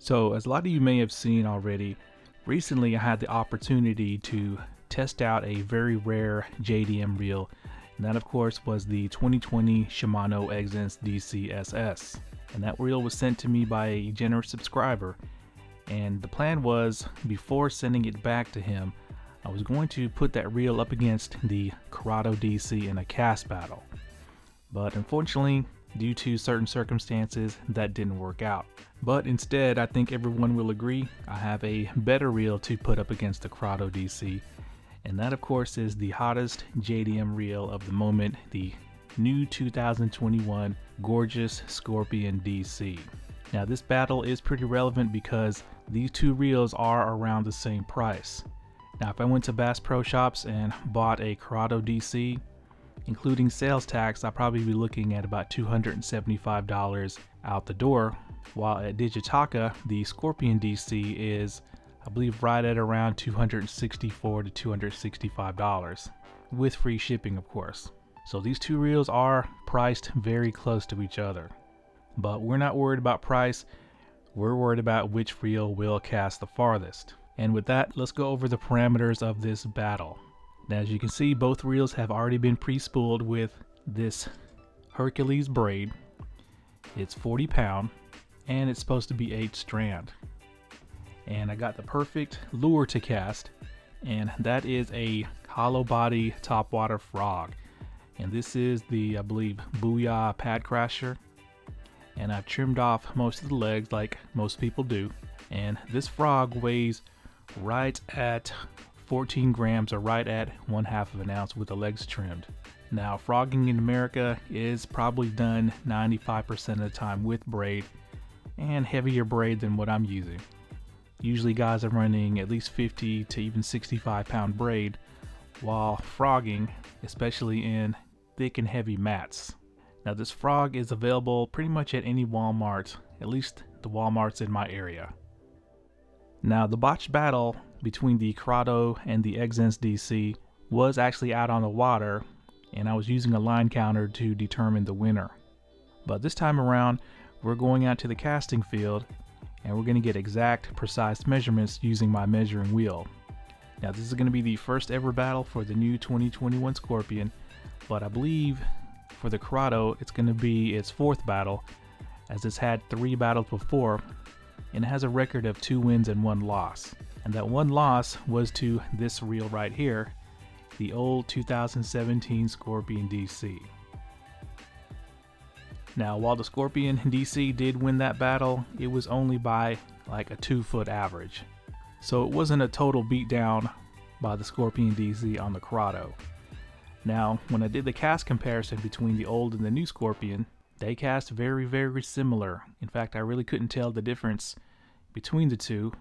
So, as a lot of you may have seen already, recently I had the opportunity to test out a very rare JDM reel, and that of course was the 2020 SHIMANO Exsence DC SS. And that reel was sent to me by a generous subscriber, and the plan was, before sending it back to him, I was going to put that reel up against the Curado DC in a cast battle. But unfortunately, due to certain circumstances, that didn't work out. But instead, I think everyone will agree, I have a better reel to put up against the Curado DC, and that of course is the hottest JDM reel of the moment, the new 2021 gorgeous Scorpion DC. Now this battle is pretty relevant because these two reels are around the same price. Now if I went to Bass Pro Shops and bought a Curado DC, including sales tax, I'll probably be looking at about $275 out the door, while at Digitaca, the Scorpion DC is, I believe, right at around $264 to $265, with free shipping of course. So these two reels are priced very close to each other. But we're not worried about price, we're worried about which reel will cast the farthest. And with that, let's go over the parameters of this battle. Now as you can see, both reels have already been pre-spooled with this Hercules braid. It's 40 pound and it's supposed to be 8 strand. And I got the perfect lure to cast, and that is a hollow body topwater frog. And this is the, I believe, Booyah Pad Crasher. And I've trimmed off most of the legs like most people do. And this frog weighs right at 14 grams, or right at 1/2 of an ounce with the legs trimmed. Now frogging in America is probably done 95% of the time with braid, and heavier braid than what I'm using. Usually guys are running at least 50 to even 65 pound braid while frogging, especially in thick and heavy mats. Now this frog is available pretty much at any Walmart, at least the Walmarts in my area. Now the botched battle between the Curado and the Exsence DC was actually out on the water, and I was using a line counter to determine the winner. But this time around, we're going out to the casting field and we're going to get exact, precise measurements using my measuring wheel. Now this is going to be the first ever battle for the new 2021 Scorpion, but I believe for the Curado it's going to be its 4th battle, as it's had 3 battles before, and it has a record of 2 wins and 1 loss. And that 1 loss was to this reel right here, the old 2017 Scorpion DC. Now while the Scorpion DC did win that battle, it was only by like a 2-foot average. So it wasn't a total beatdown by the Scorpion DC on the Curado. Now when I did the cast comparison between the old and the new Scorpion, they cast very, very similar. In fact, I really couldn't tell the difference between the two.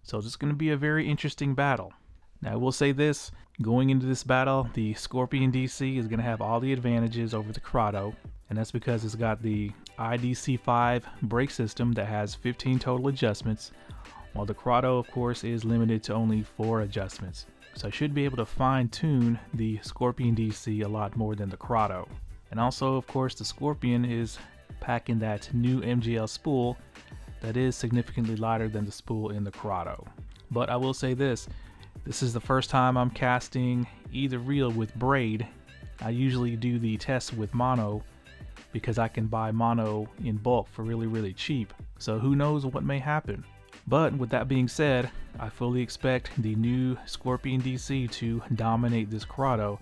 So this is going to be a very interesting battle. Now I will say this, going into this battle, the Scorpion DC is going to have all the advantages over the Curado, and that's because it's got the IDC5 brake system that has 15 total adjustments, while the Curado of course is limited to only 4 adjustments. So I should be able to fine tune the Scorpion DC a lot more than the Curado. And also of course the Scorpion is packing that new MGL spool that is significantly lighter than the spool in the Curado. But I will say this is the first time I'm casting either reel with braid. I usually do the test with mono because I can buy mono in bulk for really, really cheap. So who knows what may happen. But with that being said, I fully expect the new Scorpion DC to dominate this Curado.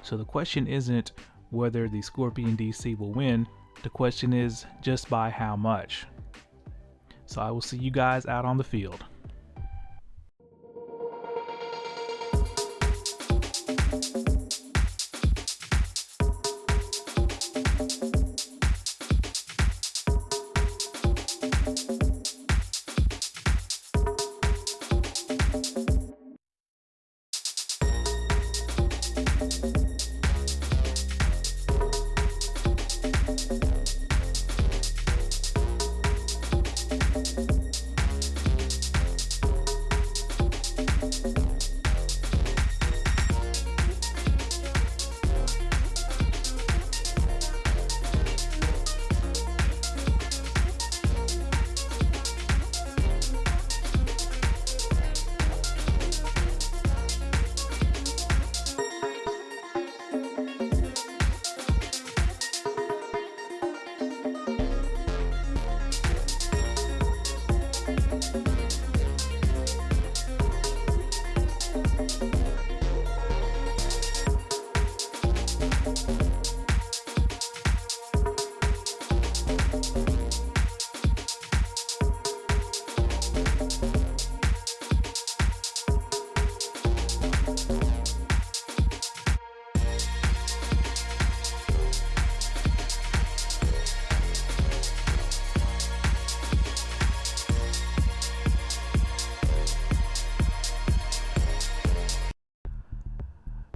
So the question isn't whether the Scorpion DC will win, the question is just by how much. So I will see you guys out on the field.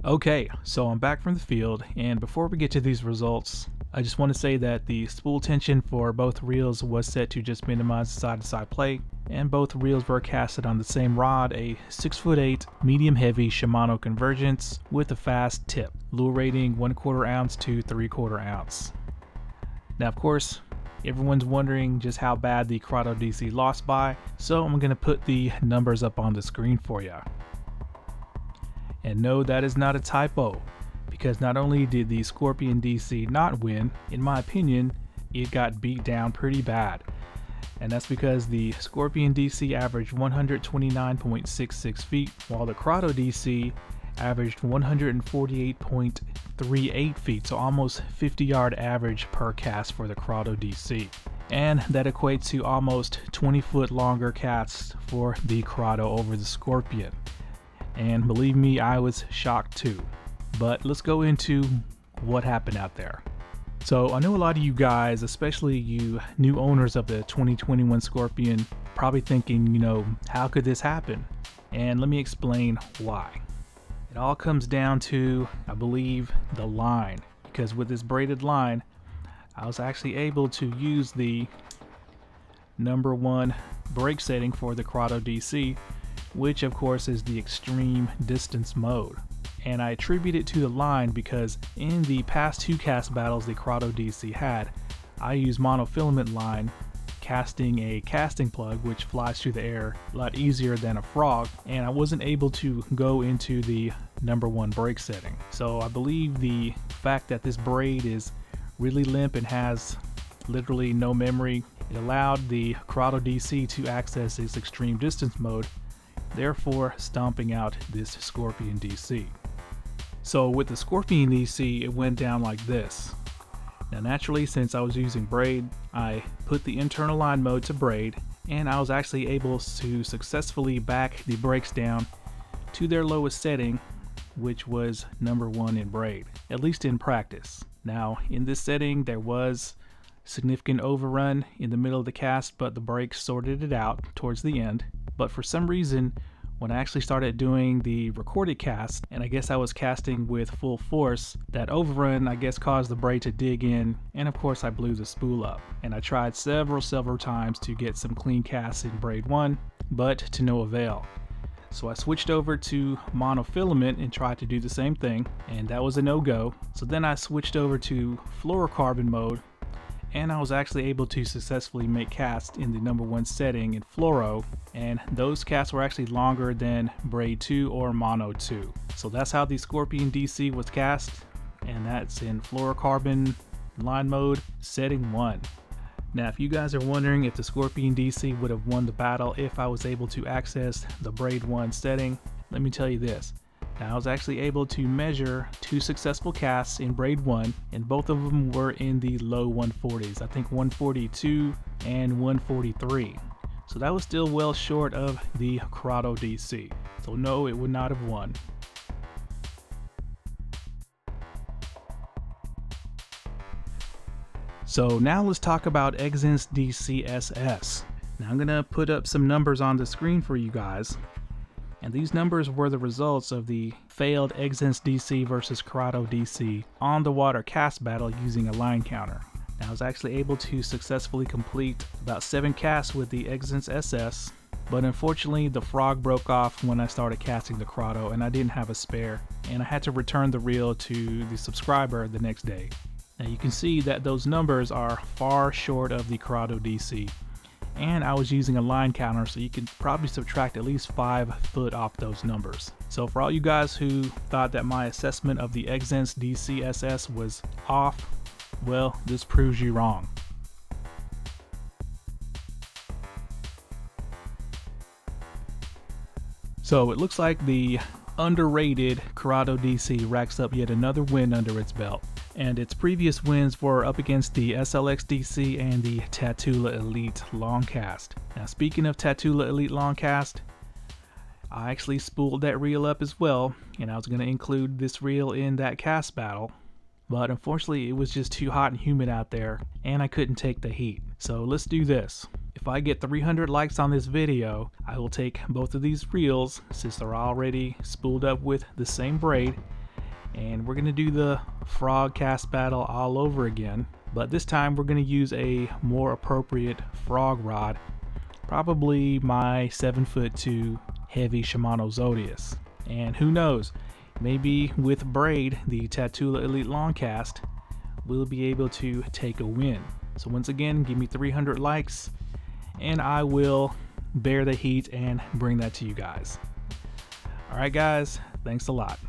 Okay, so I'm back from the field, and before we get to these results, I just want to say that the spool tension for both reels was set to just minimize the side-to-side play, and both reels were casted on the same rod, a 6'8" medium heavy Shimano Convergence with a fast tip, lure rating 1/4 ounce to 3/4 ounce. Now of course, everyone's wondering just how bad the Curado DC lost by, so I'm going to put the numbers up on the screen for you. And no, that is not a typo, because not only did the Scorpion DC not win, in my opinion, it got beat down pretty bad. And that's because the Scorpion DC averaged 129.66 feet, while the Curado DC averaged 148.38 feet, so almost 50-yard average per cast for the Curado DC. And that equates to almost 20-foot longer casts for the Curado over the Scorpion. And believe me, I was shocked too. But let's go into what happened out there. So I know a lot of you guys, especially you new owners of the 2021 Scorpion, probably thinking, how could this happen? And let me explain why. It all comes down to, I believe, the line. Because with this braided line, I was actually able to use the #1 brake setting for the Curado DC, which of course is the extreme distance mode. And I attribute it to the line because in the past 2 cast battles the Curado DC had, I used monofilament line casting a casting plug which flies through the air a lot easier than a frog, and I wasn't able to go into the #1 brake setting. So I believe the fact that this braid is really limp and has literally no memory, it allowed the Curado DC to access its extreme distance mode, therefore stomping out this Scorpion DC. So with the Scorpion DC, it went down like this. Now naturally, since I was using braid, I put the internal line mode to braid, and I was actually able to successfully back the brakes down to their lowest setting, which was #1 in braid, at least in practice. Now in this setting there was significant overrun in the middle of the cast, but the brakes sorted it out towards the end. But for some reason, when I actually started doing the recorded cast, and I guess I was casting with full force, that overrun I guess caused the braid to dig in, and of course I blew the spool up. And I tried several times to get some clean casts in braid 1, but to no avail. So I switched over to monofilament and tried to do the same thing, and that was a no-go. So then I switched over to fluorocarbon mode, and I was actually able to successfully make casts in the #1 setting in fluoro, and those casts were actually longer than braid 2 or mono 2. So that's how the Scorpion DC was cast, and that's in fluorocarbon line mode setting 1. Now if you guys are wondering if the Scorpion DC would have won the battle if I was able to access the braid 1 setting, let me tell you this. Now, I was actually able to measure 2 successful casts in braid 1, and both of them were in the low 140s. I think 142 and 143. So that was still well short of the Curado DC. So no, it would not have won. So now let's talk about Exsence DC SS. Now I'm gonna put up some numbers on the screen for you guys. And these numbers were the results of the failed Exsence DC versus Curado DC on the water cast battle using a line counter. Now, I was actually able to successfully complete about 7 casts with the Exsence SS, but unfortunately the frog broke off when I started casting the Curado and I didn't have a spare, and I had to return the reel to the subscriber the next day. Now you can see that those numbers are far short of the Curado DC. And I was using a line counter, so you could probably subtract at least 5 foot off those numbers. So for all you guys who thought that my assessment of the Exsence DC SS was off, well, this proves you wrong. So it looks like the underrated Curado DC racks up yet another win under its belt, and its previous wins were up against the SLX DC and the TATULA Elite Longcast. Now speaking of TATULA Elite Longcast, I actually spooled that reel up as well, and I was going to include this reel in that cast battle, but unfortunately it was just too hot and humid out there and I couldn't take the heat. So let's do this. If I get 300 likes on this video, I will take both of these reels, since they're already spooled up with the same braid, and we're gonna do the frog cast battle all over again, but this time we're gonna use a more appropriate frog rod, probably my 7'2" heavy Shimano Zodius. And who knows, maybe with braid, the TATULA Elite Longcast, we'll be able to take a win. So once again, give me 300 likes and I will bear the heat and bring that to you guys. Alright guys, thanks a lot.